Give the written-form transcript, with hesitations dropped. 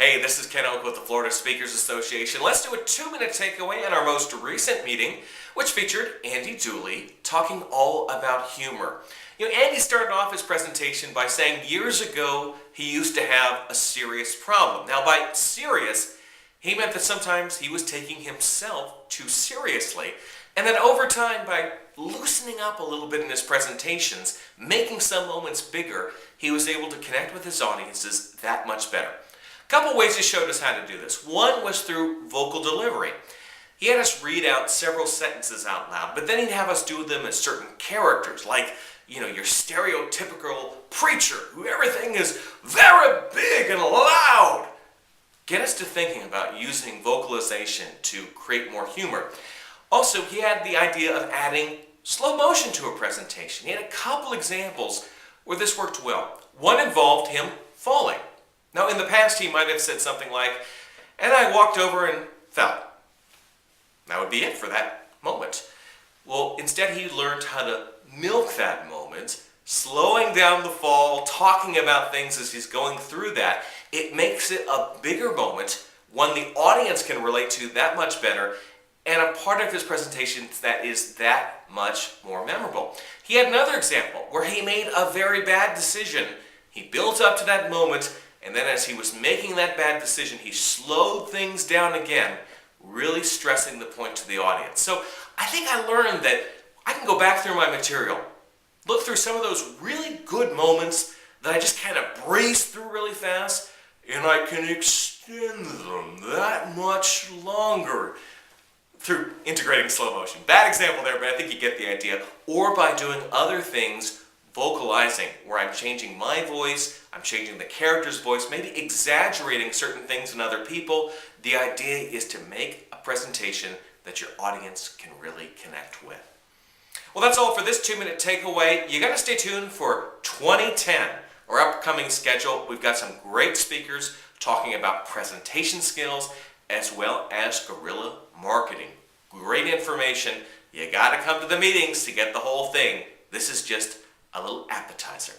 Hey, this is Ken Oak with the Florida Speakers Association. Let's do a 2-minute takeaway in our most recent meeting, which featured Andy Dooley talking all about humor. Andy started off his presentation by saying years ago he used to have a serious problem. Now, by serious, he meant that sometimes he was taking himself too seriously, and that over time, by loosening up a little bit in his presentations, making some moments bigger, he was able to connect with his audiences that much better. A couple ways he showed us how to do this. One was through vocal delivery. He had us read out several sentences out loud, but then he'd have us do them as certain characters, like, your stereotypical preacher, who everything is very big and loud. Get us to thinking about using vocalization to create more humor. Also, he had the idea of adding slow motion to a presentation. He had a couple examples where this worked well. One involved him falling. Now, in the past, he might have said something like, "And I walked over and fell." That would be it for that moment. Well, instead, he learned how to milk that moment, slowing down the fall, talking about things as he's going through that. It makes it a bigger moment, one the audience can relate to that much better, and a part of his presentation that is that much more memorable. He had another example where he made a very bad decision. He built up to that moment, and then as he was making that bad decision, he slowed things down again, really stressing the point to the audience. So I think I learned that I can go back through my material, look through some of those really good moments that I just kind of breeze through really fast, and I can extend them that much longer through integrating slow motion. Bad example there, but I think you get the idea. Or by doing other things, vocalizing, where I'm changing my voice, I'm changing the character's voice, maybe exaggerating certain things in other people. The idea is to make a presentation that your audience can really connect with. Well, that's all for this 2-minute takeaway. You got to stay tuned for 2010, our upcoming schedule. We've got some great speakers talking about presentation skills as well as guerrilla marketing. Great information. You got to come to the meetings to get the whole thing. This is just a little appetizer.